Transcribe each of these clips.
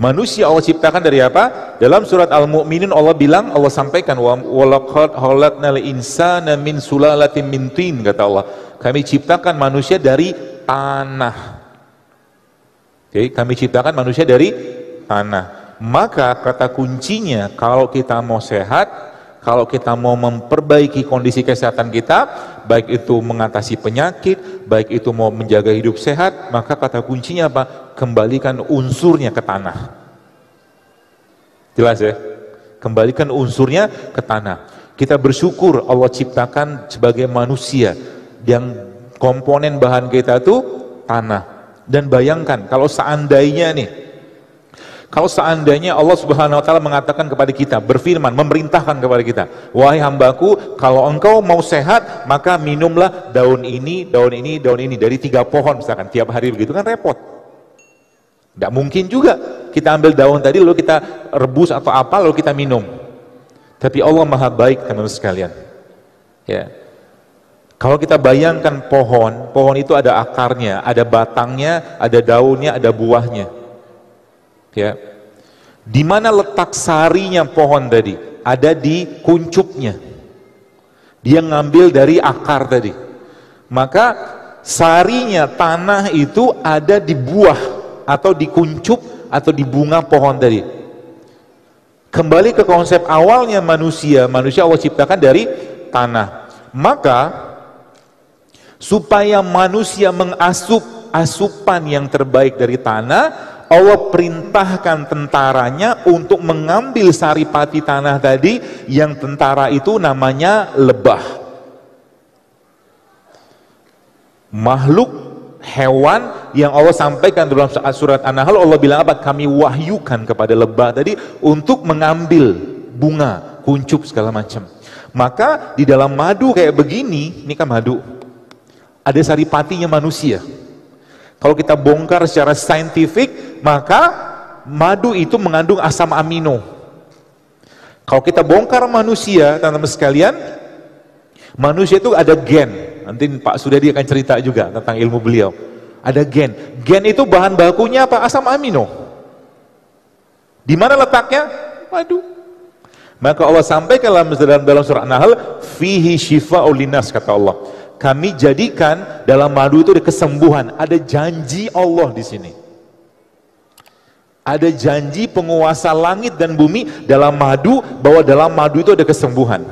Manusia Allah ciptakan dari apa? Dalam surat Al-Mu'minun Allah bilang, Allah sampaikan, walaqad khalaqnal insana min sulalatin min tin, kata Allah. Kami ciptakan manusia dari tanah. Oke, kami ciptakan manusia dari tanah. Maka kata kuncinya, kalau kita mau sehat, kalau kita mau memperbaiki kondisi kesehatan kita, baik itu mengatasi penyakit, baik itu mau menjaga hidup sehat, maka kata kuncinya apa? Kembalikan unsurnya ke tanah. Jelas ya? Kembalikan unsurnya ke tanah. Kita bersyukur Allah ciptakan sebagai manusia yang komponen bahan kita itu tanah. Dan bayangkan kalau seandainya Allah Subhanahu wa taala mengatakan kepada kita, berfirman, memerintahkan kepada kita, wahai hambaku, kalau engkau mau sehat, maka minumlah daun ini dari 3 pohon misalkan, tiap hari begitu, kan repot. Tidak mungkin juga kita ambil daun tadi lalu kita rebus atau apa lalu kita minum. Tapi Allah maha baik, teman-teman sekalian. Ya. Kalau kita bayangkan pohon itu ada akarnya, ada batangnya, ada daunnya, ada buahnya. Ya. Di mana letak sarinya pohon tadi? Ada di kuncupnya. Dia ngambil dari akar tadi. Maka sarinya tanah itu ada di buah atau di kuncup atau di bunga pohon tadi. Kembali ke konsep awalnya manusia Allah ciptakan dari tanah. Maka supaya manusia mengasup asupan yang terbaik dari tanah, Allah perintahkan tentaranya untuk mengambil saripati tanah tadi, yang tentara itu namanya lebah. Makhluk hewan yang Allah sampaikan dalam surat An-Nahl, Allah bilang apa? Kami wahyukan kepada lebah tadi untuk mengambil bunga, kuncup segala macam. Maka di dalam madu kayak begini, ini kan madu, ada saripatinya manusia. Kalau kita bongkar secara saintifik, maka madu itu mengandung asam amino. Kalau kita bongkar manusia, teman-teman sekalian, manusia itu ada gen. Nanti Pak Sudadi akan cerita juga tentang ilmu beliau. Ada gen. Gen itu bahan bakunya apa? Asam amino. Di mana letaknya? Madu. Maka Allah sampaikan dalam surah An-Nahl, fihi syifa'ul linnas, kata Allah. Kami jadikan dalam madu itu ada kesembuhan. Ada janji Allah di sini. Ada janji penguasa langit dan bumi dalam madu, bahwa dalam madu itu ada kesembuhan.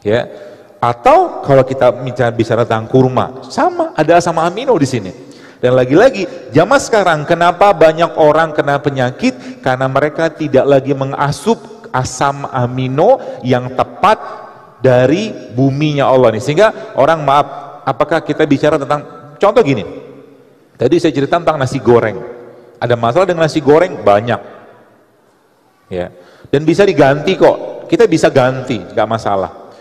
Ya. Atau kalau kita bicara tentang kurma, sama, ada asam amino di sini. Dan lagi-lagi, zaman sekarang kenapa banyak orang kena penyakit? Karena mereka tidak lagi mengasup asam amino yang tepat dari buminya Allah nih. Sehingga orang, maaf, apakah kita bicara tentang, contoh gini, tadi saya cerita tentang nasi goreng. Ada masalah dengan nasi goreng? Banyak. Ya. Dan bisa diganti kok, kita bisa ganti, nggak masalah.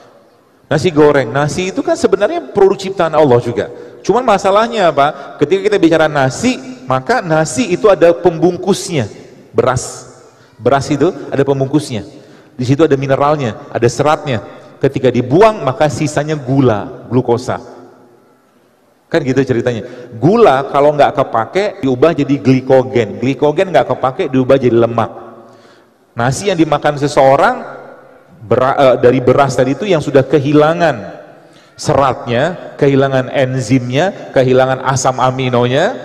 Nasi goreng, nasi itu kan sebenarnya produk ciptaan Allah juga. Cuman masalahnya apa? Ketika kita bicara nasi, maka nasi itu ada pembungkusnya, beras. Beras itu ada pembungkusnya. Di situ ada mineralnya, ada seratnya. Ketika dibuang, maka sisanya gula, glukosa. Kan gitu ceritanya. Gula kalau nggak kepake diubah jadi glikogen. Glikogen nggak kepake diubah jadi lemak. Nasi yang dimakan seseorang dari beras tadi itu yang sudah kehilangan seratnya, kehilangan enzimnya, kehilangan asam aminonya,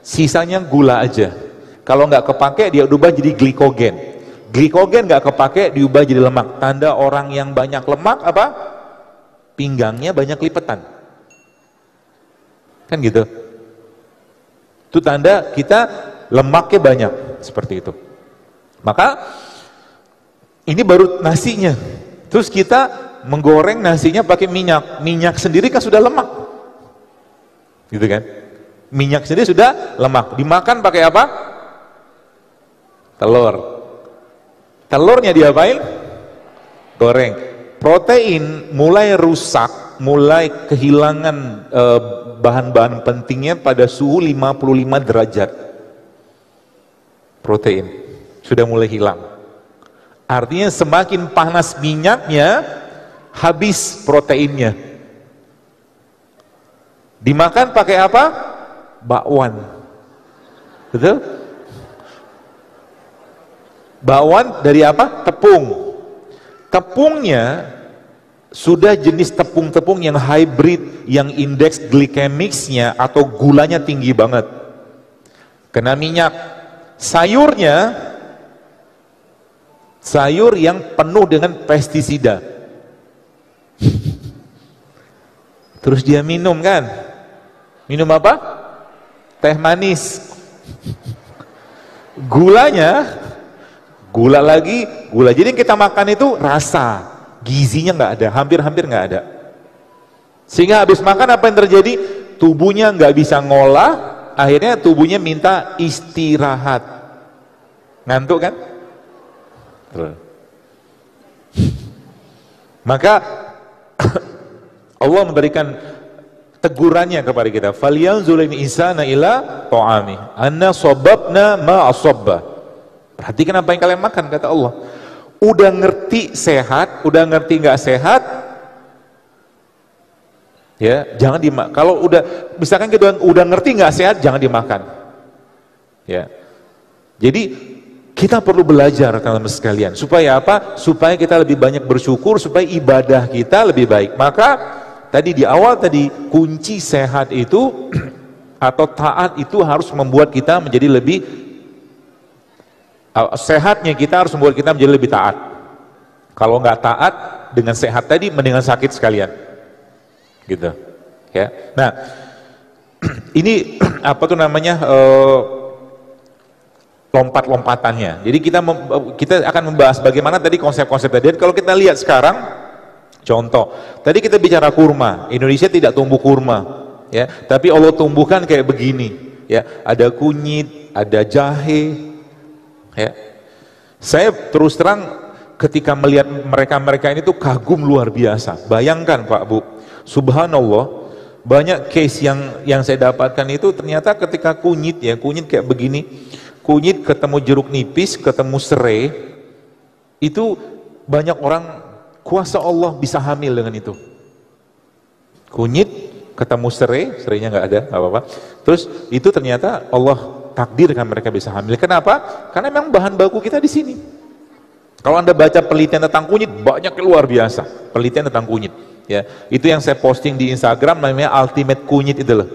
sisanya gula aja. Kalau nggak kepake dia ubah jadi glikogen. Glikogen nggak kepake diubah jadi lemak. Tanda orang yang banyak lemak apa? Pinggangnya banyak lipetan. Kan gitu. Itu tanda kita lemaknya banyak, seperti itu. Maka ini baru nasinya. Terus kita menggoreng nasinya pakai minyak. Minyak sendiri kan sudah lemak. Gitu kan? Minyak sendiri sudah lemak. Dimakan pakai apa? Telur. Telurnya diapain? Goreng. Protein mulai rusak, mulai kehilangan bahan-bahan pentingnya pada suhu 55 derajat. Protein sudah mulai hilang. Artinya semakin panas minyaknya, habis proteinnya. Dimakan pakai apa? Bakwan. Betul? Bakwan dari apa? Tepung. Tepungnya sudah jenis tepung-tepung yang hybrid, yang indeks glikemiksnya atau gulanya tinggi banget. Kena minyak. Sayurnya sayur yang penuh dengan pestisida. Terus dia minum kan? Minum apa? Teh manis. Gulanya, gula lagi, gula. Jadi yang kita makan itu rasa, gizinya nggak ada, hampir-hampir nggak ada. Sehingga habis makan apa yang terjadi? Tubuhnya nggak bisa ngolah, akhirnya tubuhnya minta istirahat. Ngantuk kan? Maka Allah memberikan tegurannya kepada kita. Falyanzuril insana ila ta'ami anna sababna ma asabba. Perhatikan apa yang kalian makan, kata Allah. Udah ngerti sehat, udah ngerti nggak sehat, ya jangan dimakan. Kalau udah misalkan kita udah ngerti nggak sehat, jangan dimakan. Ya, jadi kita perlu belajar teman-teman sekalian. Supaya apa? Supaya kita lebih banyak bersyukur, supaya ibadah kita lebih baik. Maka tadi di awal tadi, kunci sehat itu atau taat itu harus membuat kita menjadi lebih sehatnya, kita harus membuat kita menjadi lebih taat. Kalau nggak taat dengan sehat tadi, mendingan sakit sekalian, gitu. Ya. Nah, ini apa tuh namanya lompat-lompatannya. Jadi kita akan membahas bagaimana tadi konsep-konsep tadi. Dan kalau kita lihat sekarang, contoh, tadi kita bicara kurma. Indonesia tidak tumbuh kurma, ya. Tapi Allah tumbuhkan kayak begini, ya. Ada kunyit, ada jahe, ya. Saya terus terang ketika melihat mereka ini tuh kagum luar biasa. Bayangkan Pak Bu, subhanallah, banyak case yang saya dapatkan itu ternyata ketika kunyit, ya, kunyit kayak begini, kunyit ketemu jeruk nipis, ketemu serai, itu banyak orang, kuasa Allah bisa hamil dengan itu. Kunyit ketemu serainya nggak ada, nggak apa-apa. Terus itu ternyata Allah takdirkan mereka bisa hamil. Kenapa? Karena memang bahan baku kita di sini. Kalau Anda baca penelitian tentang kunyit, banyak luar biasa penelitian tentang kunyit. Ya, itu yang saya posting di Instagram, namanya Ultimate Kunyit itu loh.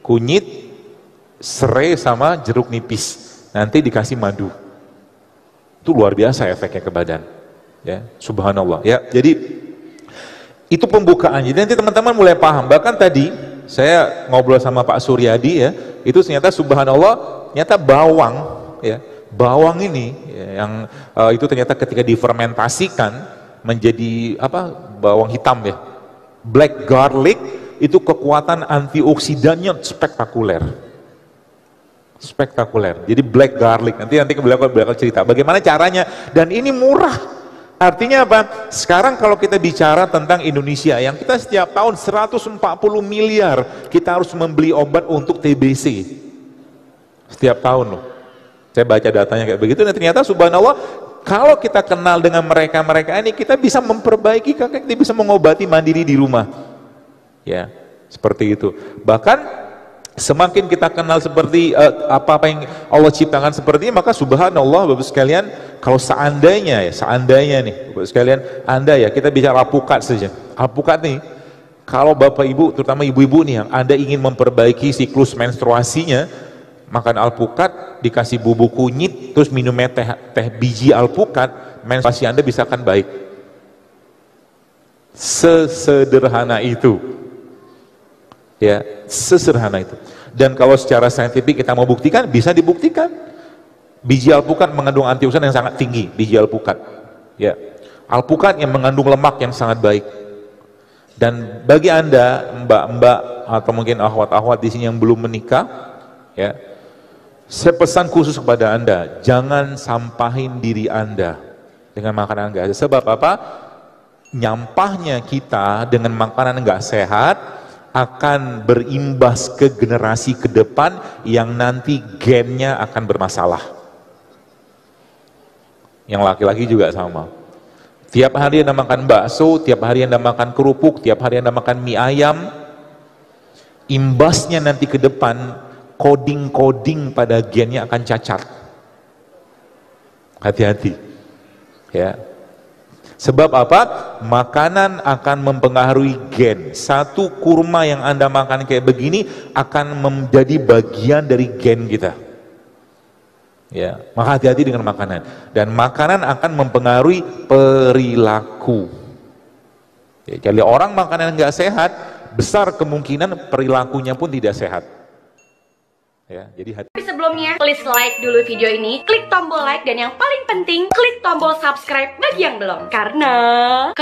Kunyit, serai sama jeruk nipis. Nanti dikasih madu. Itu luar biasa efeknya ke badan. Ya, subhanallah. Ya, jadi itu pembukaan. Jadi nanti teman-teman mulai paham. Bahkan tadi saya ngobrol sama Pak Suryadi, ya, itu ternyata subhanallah, ternyata bawang, ya, bawang ini, ya, yang itu ternyata ketika difermentasikan menjadi apa? Bawang hitam, ya. Black garlic itu kekuatan antioksidannya spektakuler. Spektakuler. Jadi black garlic, nanti beliau cerita bagaimana caranya, dan ini murah. Artinya apa? Sekarang kalau kita bicara tentang Indonesia, yang kita setiap tahun 140 miliar kita harus membeli obat untuk TBC setiap tahun loh. Saya baca datanya kayak begitu, dan ternyata subhanallah, kalau kita kenal dengan mereka ini, kita bisa memperbaiki, kita bisa mengobati mandiri di rumah, ya, seperti itu. Bahkan semakin kita kenal seperti apa yang Allah ciptakan seperti ini, maka subhanallah Bapak sekalian, kalau seandainya nih Bapak sekalian, Anda, ya, kita bicara alpukat saja. Alpukat nih, kalau Bapak Ibu, terutama ibu-ibu nih, yang Anda ingin memperbaiki siklus menstruasinya, makan alpukat, dikasih bubuk kunyit, terus minumnya teh biji alpukat, menstruasi Anda bisa akan baik. Sesederhana itu. Ya, sesederhana itu. Dan kalau secara saintifik kita mau buktikan, bisa dibuktikan. Biji alpukat mengandung antioksidan yang sangat tinggi, biji alpukat. Ya, alpukat yang mengandung lemak yang sangat baik. Dan bagi Anda, mbak-mbak atau mungkin ahwat-ahwat di sini yang belum menikah, ya, saya pesan khusus kepada Anda, jangan sampahin diri Anda dengan makanan enggak. Sebab apa? Nyampahnya kita dengan makanan enggak sehat akan berimbas ke generasi ke depan yang nanti gennya akan bermasalah. Yang laki-laki juga sama. Tiap hari Anda makan bakso, tiap hari Anda makan kerupuk, tiap hari Anda makan mie ayam, imbasnya nanti ke depan, coding pada gennya akan cacat. Hati-hati. Ya. Sebab apa? Makanan akan mempengaruhi gen. Satu kurma yang Anda makan kayak begini akan menjadi bagian dari gen kita. Ya, maka hati-hati dengan makanan. Dan makanan akan mempengaruhi perilaku. Ya, kalau orang makanan nggak sehat, besar kemungkinan perilakunya pun tidak sehat. Ya, jadi hati. Tapi sebelumnya, please like dulu video ini, klik tombol like, dan yang paling penting, klik tombol subscribe bagi yang belum. Karena